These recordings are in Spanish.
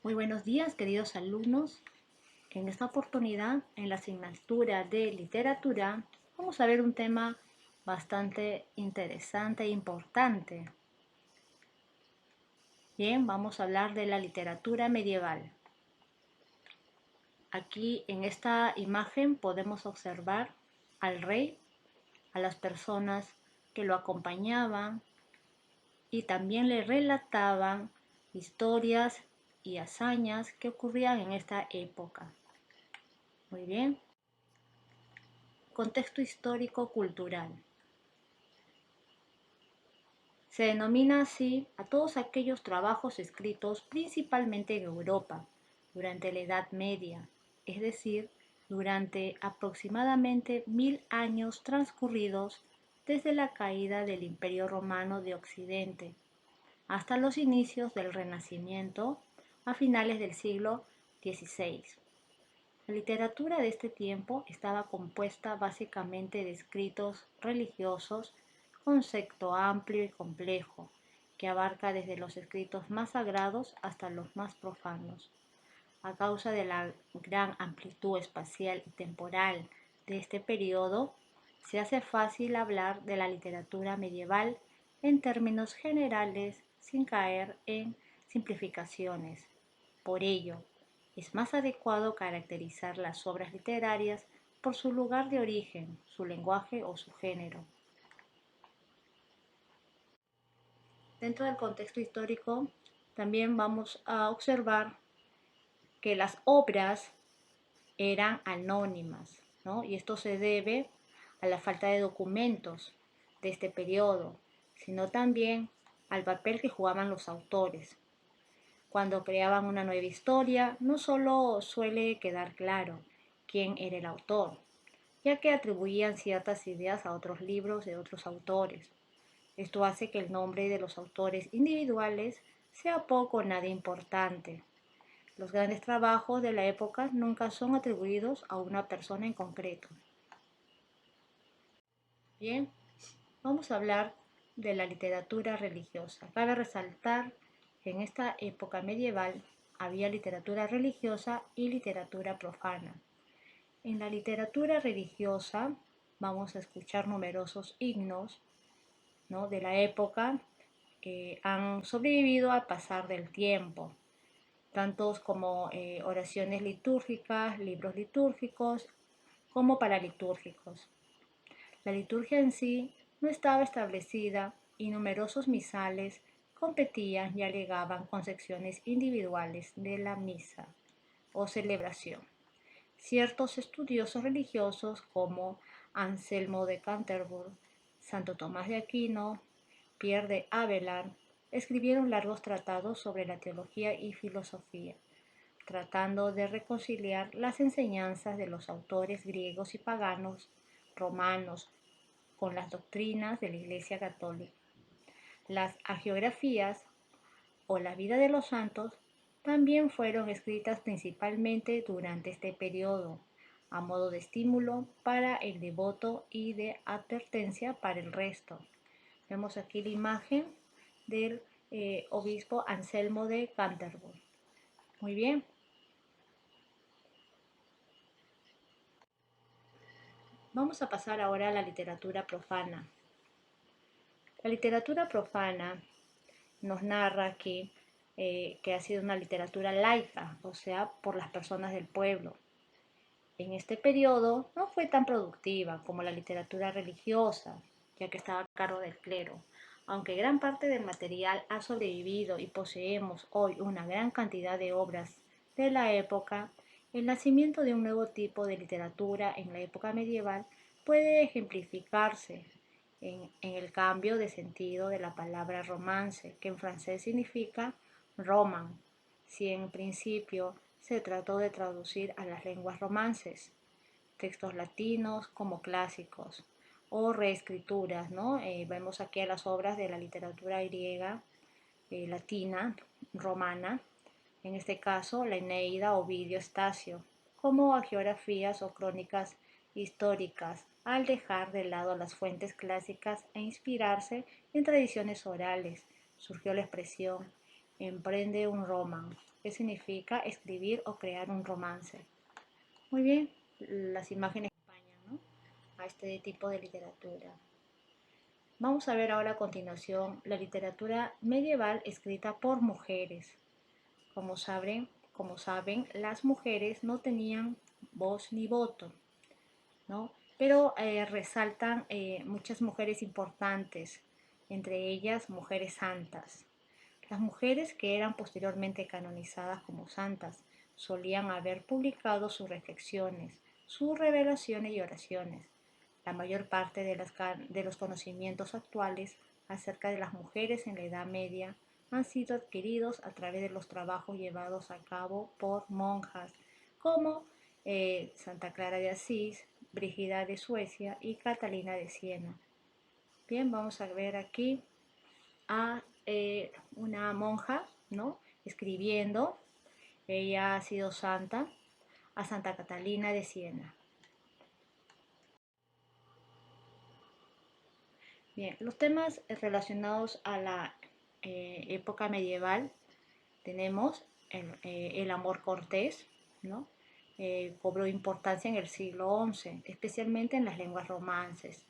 Muy buenos días, queridos alumnos. En esta oportunidad, en la asignatura de literatura, vamos a ver un tema bastante interesante e importante. Bien, vamos a hablar de la literatura medieval. Aquí en esta imagen podemos observar al rey, a las personas que lo acompañaban y también le relataban historias y hazañas que ocurrían en esta época. Muy bien. Contexto histórico-cultural. Se denomina así a todos aquellos trabajos escritos principalmente en Europa durante la Edad Media, es decir, durante aproximadamente 1000 años transcurridos desde la caída del Imperio Romano de Occidente hasta los inicios del Renacimiento a finales del siglo XVI. La literatura de este tiempo estaba compuesta básicamente de escritos religiosos, concepto amplio y complejo, que abarca desde los escritos más sagrados hasta los más profanos. A causa de la gran amplitud espacial y temporal de este periodo, se hace fácil hablar de la literatura medieval en términos generales sin caer en simplificaciones. Por ello, es más adecuado caracterizar las obras literarias por su lugar de origen, su lenguaje o su género. Dentro del contexto histórico, también vamos a observar que las obras eran anónimas, ¿no? Y esto se debe a la falta de documentos de este periodo, sino también al papel que jugaban los autores. Cuando creaban una nueva historia, no solo suele quedar claro quién era el autor, ya que atribuían ciertas ideas a otros libros de otros autores. Esto hace que el nombre de los autores individuales sea poco o nada importante. Los grandes trabajos de la época nunca son atribuidos a una persona en concreto. Bien, vamos a hablar de la literatura religiosa. Cabe resaltar que en esta época medieval había literatura religiosa y literatura profana. En la literatura religiosa vamos a escuchar numerosos himnos, ¿no?, de la época que han sobrevivido al pasar del tiempo, tantos como oraciones litúrgicas, libros litúrgicos, como paralitúrgicos. La liturgia en sí no estaba establecida y numerosos misales competían y alegaban con secciones individuales de la misa o celebración. Ciertos estudiosos religiosos como Anselmo de Canterbury, Santo Tomás de Aquino, Pierre de Abelard, escribieron largos tratados sobre la teología y filosofía, tratando de reconciliar las enseñanzas de los autores griegos y paganos romanos con las doctrinas de la Iglesia Católica. Las hagiografías o la vida de los santos también fueron escritas principalmente durante este periodo, a modo de estímulo para el devoto y de advertencia para el resto. Vemos aquí la imagen del obispo Anselmo de Canterbury. Muy bien. Vamos a pasar ahora a la literatura profana. La literatura profana nos narra aquí que ha sido una literatura laica, o sea, por las personas del pueblo. En este periodo no fue tan productiva como la literatura religiosa, ya que estaba a cargo del clero. Aunque gran parte del material ha sobrevivido y poseemos hoy una gran cantidad de obras de la época, el nacimiento de un nuevo tipo de literatura en la época medieval puede ejemplificarse en el cambio de sentido de la palabra romance, que en francés significa roman, si en principio se trató de traducir a las lenguas romances, textos latinos como clásicos o reescrituras, ¿no? Vemos aquí a las obras de la literatura griega, latina, romana, en este caso la Eneida, Ovidio, Estacio, como hagiografías o crónicas históricas, al dejar de lado las fuentes clásicas e inspirarse en tradiciones orales. Surgió la expresión emprende un romance, que significa escribir o crear un romance. Muy bien, las imágenes acompañan, ¿no?, a este tipo de literatura. Vamos a ver ahora a continuación la literatura medieval escrita por mujeres. Como saben, las mujeres no tenían voz ni voto, ¿no? Pero resaltan muchas mujeres importantes, entre ellas mujeres santas. Las mujeres que eran posteriormente canonizadas como santas solían haber publicado sus reflexiones, sus revelaciones y oraciones. La mayor parte de los conocimientos actuales acerca de las mujeres en la Edad Media han sido adquiridos a través de los trabajos llevados a cabo por monjas como Santa Clara de Asís, Brígida de Suecia y Catalina de Siena. Bien, vamos a ver aquí a una monja, ¿no?, escribiendo. Ella ha sido santa, a Santa Catalina de Siena. Bien, los temas relacionados a la época medieval tenemos el amor cortés, ¿no? Cobró importancia en el siglo XI, especialmente en las lenguas romances,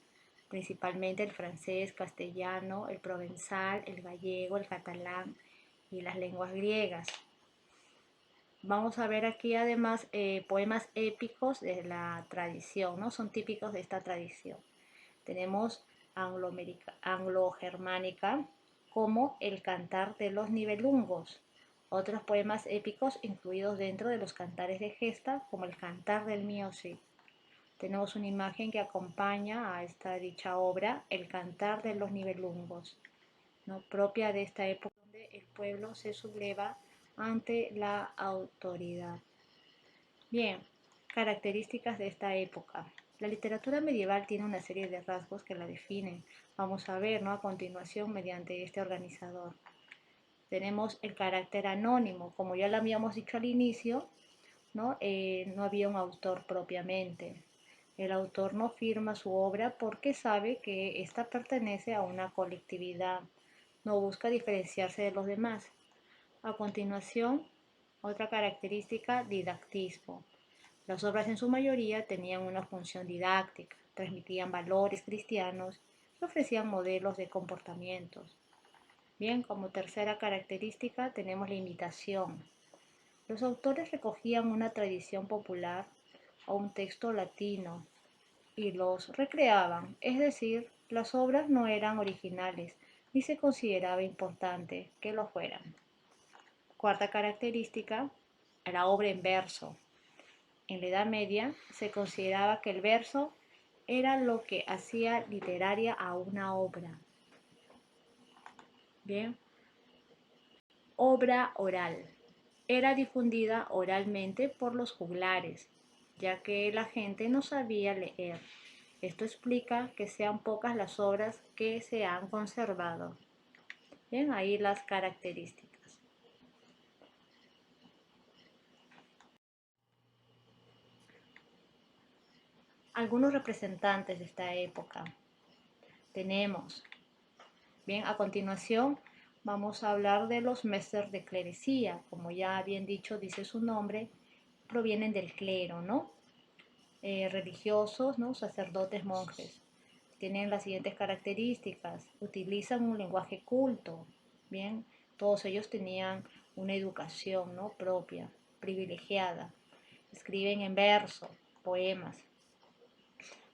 principalmente el francés, castellano, el provenzal, el gallego, el catalán y las lenguas griegas. Vamos a ver aquí además poemas épicos de la tradición, ¿no? Son típicos de esta tradición. Tenemos anglo-germánica como el Cantar de los Nibelungos. Otros poemas épicos incluidos dentro de los cantares de gesta como el Cantar del Miocid. Tenemos una imagen que acompaña a esta dicha obra, el Cantar de los Nibelungos, ¿no?, propia de esta época donde el pueblo se subleva ante la autoridad. Bien, características de esta época. La literatura medieval tiene una serie de rasgos que la definen. Vamos a ver, ¿no?, a continuación mediante este organizador. Tenemos el carácter anónimo, como ya lo habíamos dicho al inicio, ¿no? No había un autor propiamente. El autor no firma su obra porque sabe que ésta pertenece a una colectividad, no busca diferenciarse de los demás. A continuación, otra característica, didactismo. Las obras en su mayoría tenían una función didáctica, transmitían valores cristianos y ofrecían modelos de comportamientos. Bien, como tercera característica tenemos la imitación. Los autores recogían una tradición popular o un texto latino y los recreaban, es decir, las obras no eran originales ni se consideraba importante que lo fueran. Cuarta característica, la obra en verso. En la Edad Media se consideraba que el verso era lo que hacía literaria a una obra. Bien, obra oral. Era difundida oralmente por los juglares, ya que la gente no sabía leer. Esto explica que sean pocas las obras que se han conservado. Bien, ahí las características. Algunos representantes de esta época. Tenemos, bien, a continuación vamos a hablar de los mesters de clerecía. Como ya bien dicho, dice su nombre, provienen del clero, ¿no? Religiosos, ¿no?, sacerdotes, monjes. Tienen las siguientes características. Utilizan un lenguaje culto. Bien, todos ellos tenían una educación, ¿no?, propia, privilegiada. Escriben en verso, poemas.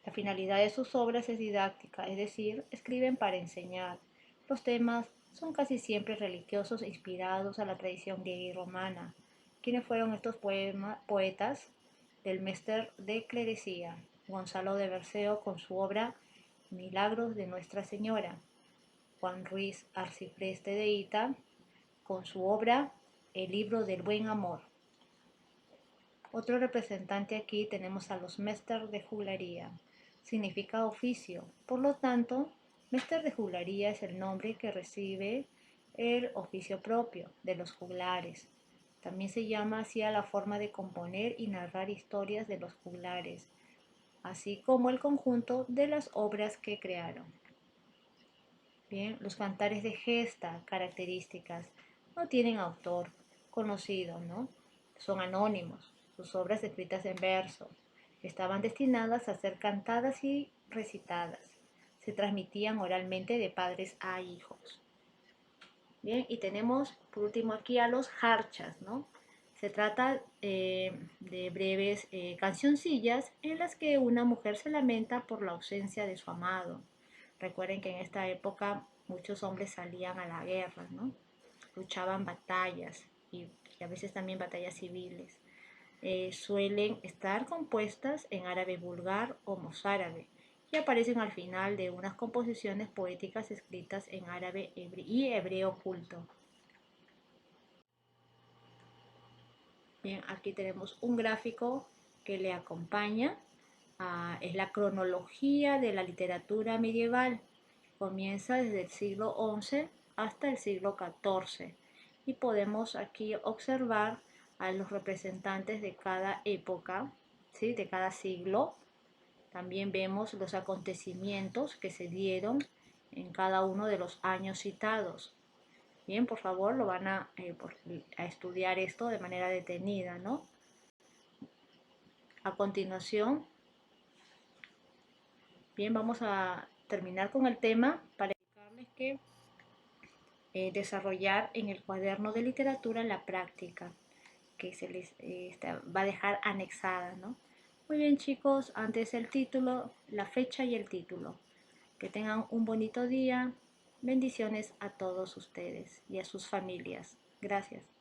La finalidad de sus obras es didáctica, es decir, escriben para enseñar. Los temas son casi siempre religiosos e inspirados a la tradición griega y romana. ¿Quiénes fueron estos poetas del Mester de Clerecía? Gonzalo de Berceo con su obra Milagros de Nuestra Señora. Juan Ruiz Arcipreste de Hita con su obra El Libro del Buen Amor. Otro representante aquí tenemos a los Mester de Juglaría. Significa oficio. Por lo tanto, Mester de Juglaría es el nombre que recibe el oficio propio de los juglares. También se llama así a la forma de componer y narrar historias de los juglares, así como el conjunto de las obras que crearon. Bien, los cantares de gesta, características. no tienen autor conocido, ¿no? Son anónimos. Sus obras escritas en verso estaban destinadas a ser cantadas y recitadas. Se transmitían oralmente de padres a hijos. Bien, y tenemos por último aquí a los jarchas, ¿no? Se trata de breves cancioncillas en las que una mujer se lamenta por la ausencia de su amado. Recuerden que en esta época muchos hombres salían a la guerra, ¿no? Luchaban batallas y a veces también batallas civiles. Suelen estar compuestas en árabe vulgar o mozárabe y aparecen al final de unas composiciones poéticas escritas en árabe y hebreo culto. Bien, aquí tenemos un gráfico que le acompaña. Es la cronología de la literatura medieval. Comienza desde el siglo XI hasta el siglo XIV y podemos aquí observar a los representantes de cada época, ¿sí? De cada siglo. También vemos los acontecimientos que se dieron en cada uno de los años citados. Bien, por favor, lo van a estudiar esto de manera detenida, ¿no? A continuación, bien, vamos a terminar con el tema para explicarles que desarrollar en el cuaderno de literatura la práctica que se les va a dejar anexada, ¿no? Muy bien, chicos, antes el título, la fecha y el título. Que tengan un bonito día. Bendiciones a todos ustedes y a sus familias. Gracias.